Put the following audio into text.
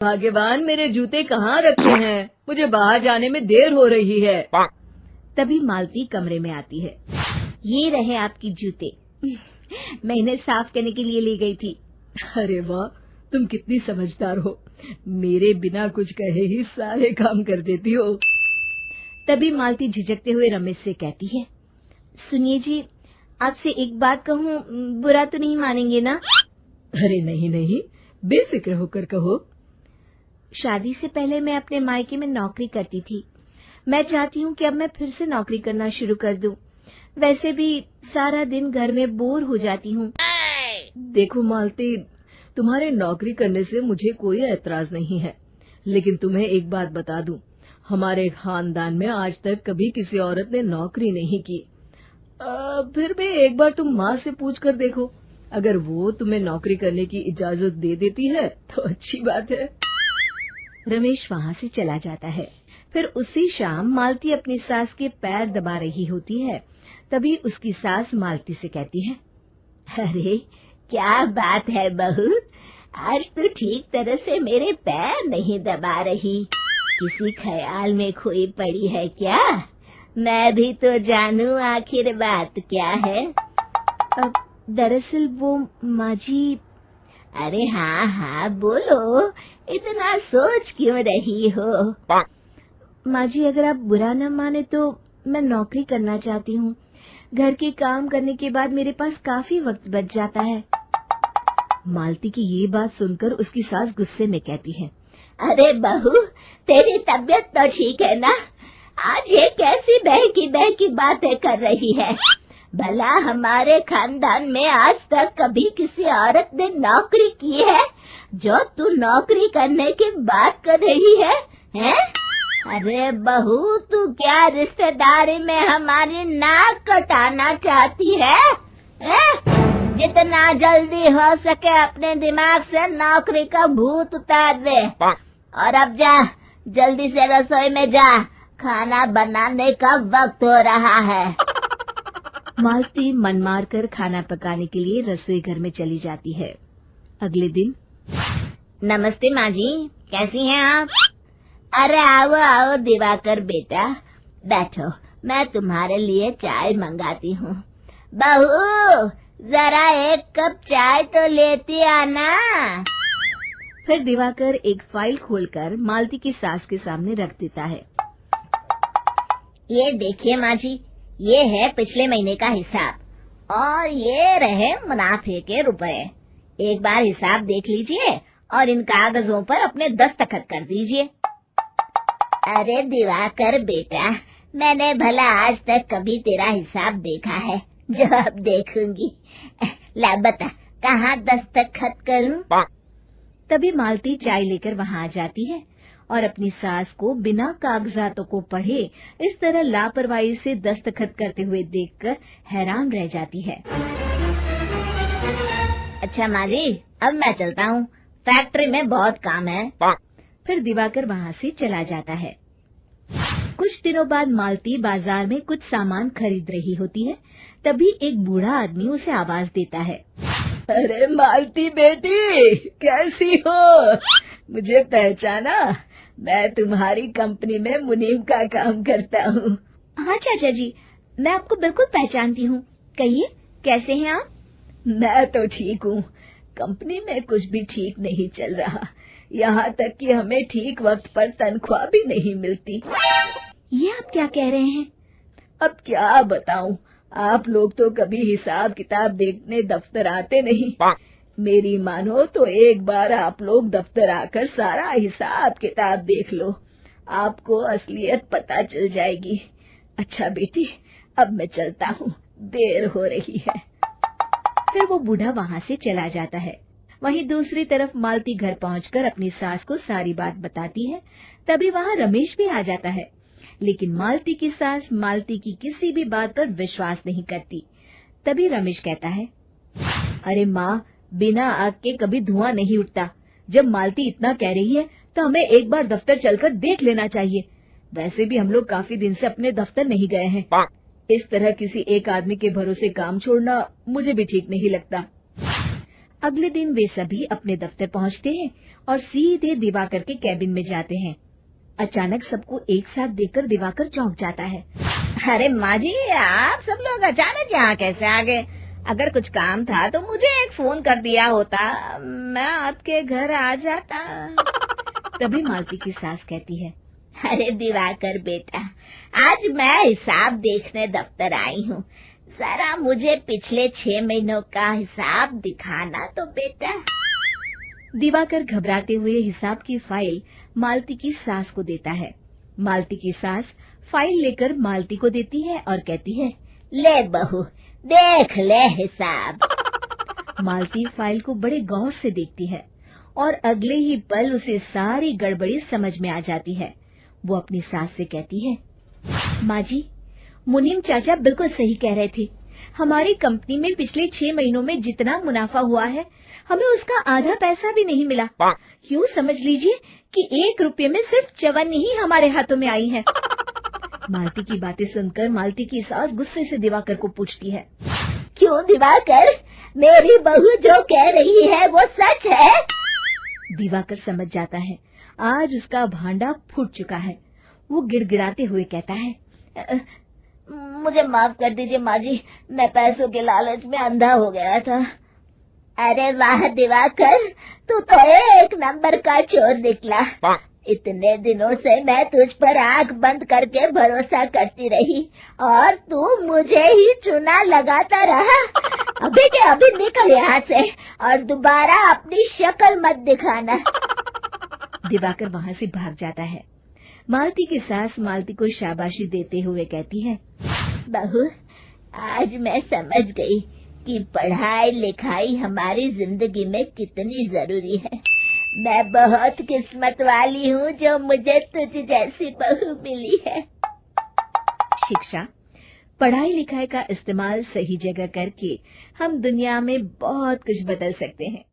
भाग्यवान, मेरे जूते कहाँ रखे हैं? मुझे बाहर जाने में देर हो रही है। तभी मालती कमरे में आती है। ये रहे आपकी जूते। मैं इन्हें साफ करने के लिए ले गई थी। अरे वाह, तुम कितनी समझदार हो। मेरे बिना कुछ कहे ही सारे काम कर देती हो। तभी मालती झिझकते हुए रमेश से कहती है, सुनिए जी, आपसे एक बात कहूँ, बुरा तो नहीं मानेंगे ना? अरे नहीं नहीं, बेफिक्र होकर कहो। शादी से पहले मैं अपने मायके में नौकरी करती थी। मैं चाहती हूँ कि अब मैं फिर से नौकरी करना शुरू कर दूं। वैसे भी सारा दिन घर में बोर हो जाती हूँ। देखो मालती, तुम्हारे नौकरी करने से मुझे कोई ऐतराज नहीं है, लेकिन तुम्हें एक बात बता दूं, हमारे खानदान में आज तक कभी किसी औरत ने नौकरी नहीं की। फिर भी एक बार तुम माँ से पूछ कर देखो, अगर वो तुम्हें नौकरी करने की इजाजत दे देती है तो अच्छी बात है। रमेश वहाँ से चला जाता है। फिर उसी शाम मालती अपनी सास के पैर दबा रही होती है। तभी उसकी सास मालती से कहती है, अरे क्या बात है बहू, आज तो ठीक तरह से मेरे पैर नहीं दबा रही। किसी ख्याल में खोई पड़ी है क्या? मैं भी तो जानूं आखिर बात क्या है। दरअसल वो माँ जी। अरे हाँ हाँ बोलो, इतना सोच क्यों रही हो? माँ जी, अगर आप बुरा न माने तो मैं नौकरी करना चाहती हूँ। घर के काम करने के बाद मेरे पास काफी वक्त बच जाता है। मालती की ये बात सुनकर उसकी सास गुस्से में कहती है, अरे बहू, तेरी तबीयत तो ठीक है ना? आज ये कैसी बहकी बातें कर रही है? भला हमारे खानदान में आज तक कभी किसी औरत ने नौकरी की है जो तू नौकरी करने की बात कर रही है, हैं? अरे बहू, तू क्या रिश्तेदारी में हमारी नाक कटाना चाहती है? जितना जल्दी हो सके अपने दिमाग से नौकरी का भूत उतार दे। और अब जा, जल्दी से रसोई में जा, खाना बनाने का वक्त हो रहा है। मालती मन मार कर खाना पकाने के लिए रसोई घर में चली जाती है। अगले दिन, नमस्ते माँ जी, कैसी हैं आप? अरे आओ आओ दिवाकर बेटा, बैठो, मैं तुम्हारे लिए चाय मंगाती हूँ। बहू, जरा एक कप चाय तो लेती आना। फिर दिवाकर एक फाइल खोलकर मालती की सास के सामने रख देता है। ये देखिए माँ जी, ये है पिछले महीने का हिसाब और ये रहे मुनाफे के रुपए। एक बार हिसाब देख लीजिए और इन कागजों पर अपने दस्तखत कर दीजिए। अरे दिवाकर बेटा, मैंने भला आज तक कभी तेरा हिसाब देखा है जो अब देखूंगी? ला बता, कहाँ दस्तखत करूं? तभी मालती चाय लेकर वहाँ आ जाती है और अपनी सास को बिना कागजातों को पढ़े इस तरह लापरवाही से दस्तखत करते हुए देखकर हैरान रह जाती है। अच्छा माँ जी, अब मैं चलता हूँ, फैक्ट्री में बहुत काम है। फिर दिवाकर वहाँ से चला जाता है। कुछ दिनों बाद मालती बाजार में कुछ सामान खरीद रही होती है। तभी एक बूढ़ा आदमी उसे आवाज देता है, अरे मालती बेटी, कैसी हो? मुझे पहचाना? मैं तुम्हारी कंपनी में मुनीम का काम करता हूँ। हाँ चाचा जी, मैं आपको बिल्कुल पहचानती हूँ। कहिए, कैसे हैं आप? मैं तो ठीक हूँ। कंपनी में कुछ भी ठीक नहीं चल रहा, यहाँ तक कि हमें ठीक वक्त पर तनख्वाह भी नहीं मिलती। ये आप क्या कह रहे हैं? अब क्या बताऊँ, आप लोग तो कभी हिसाब किताब देखने दफ्तर आते नहीं। मेरी मानो तो एक बार आप लोग दफ्तर आकर सारा हिसाब किताब देख लो, आपको असलियत पता चल जाएगी। अच्छा बेटी, अब मैं चलता हूँ, देर हो रही है। फिर वो बूढ़ा वहाँ से चला जाता है। वहीं दूसरी तरफ मालती घर पहुंचकर अपनी सास को सारी बात बताती है। तभी वहाँ रमेश भी आ जाता है, लेकिन मालती की सास मालती की किसी भी बात पर विश्वास नहीं करती। तभी रमेश कहता है, अरे माँ, बिना आग के कभी धुआं नहीं उठता। जब मालती इतना कह रही है तो हमें एक बार दफ्तर चलकर देख लेना चाहिए। वैसे भी हम लोग काफी दिन से अपने दफ्तर नहीं गए हैं। इस तरह किसी एक आदमी के भरोसे काम छोड़ना मुझे भी ठीक नहीं लगता। अगले दिन वे सभी अपने दफ्तर पहुंचते हैं और सीधे दिवाकर के कैबिन में जाते हैं। अचानक सबको एक साथ देखकर दिवाकर चौंक जाता है। अरे माँ जी, आप सब लोग अचानक यहाँ कैसे आ गए? अगर कुछ काम था तो मुझे एक फोन कर दिया होता, मैं आपके घर आ जाता। तभी मालती की सास कहती है, अरे दिवाकर बेटा, आज मैं हिसाब देखने दफ्तर आई हूँ, जरा मुझे पिछले 6 महीनों का हिसाब दिखाना तो बेटा। दिवाकर घबराते हुए हिसाब की फाइल मालती की सास को देता है। मालती की सास फाइल लेकर मालती को देती है और कहती है, ले बहू, देख ले हिसाब। मालती फाइल को बड़े गौर से देखती है और अगले ही पल उसे सारी गड़बड़ी समझ में आ जाती है। वो अपनी सास से कहती है, माँ जी, मुनीम चाचा बिल्कुल सही कह रहे थे। हमारी कंपनी में पिछले 6 महीनों में जितना मुनाफा हुआ है, हमें उसका आधा पैसा भी नहीं मिला। यूँ समझ लीजिए कि 1 रुपये में सिर्फ चवन्नी ही हमारे हाथों में आई है। मालती की बातें सुनकर मालती की सास गुस्से से दिवाकर को पूछती है, क्यों दिवाकर, मेरी बहू जो कह रही है वो सच है? दिवाकर समझ जाता है आज उसका भांडा फूट चुका है। वो गिड़गिड़ाते हुए कहता है, मुझे माफ कर दीजिए माँ जी, मैं पैसों के लालच में अंधा हो गया था। अरे वाह दिवाकर, तू तो 1 नंबर का चोर निकला। इतने दिनों से मैं तुझ पर आंख बंद करके भरोसा करती रही और तू मुझे ही चुना लगाता रहा। अभी के अभी निकल यहाँ से और दोबारा अपनी शक्ल मत दिखाना। दिवाकर वहाँ से भाग जाता है। मालती की सास मालती को शाबाशी देते हुए कहती है, बहू, आज मैं समझ गई कि पढ़ाई लिखाई हमारी जिंदगी में कितनी जरूरी है। मैं बहुत किस्मत वाली हूँ जो मुझे तुझ जैसी बहू मिली है। शिक्षा, पढ़ाई लिखाई का इस्तेमाल सही जगह करके हम दुनिया में बहुत कुछ बदल सकते हैं।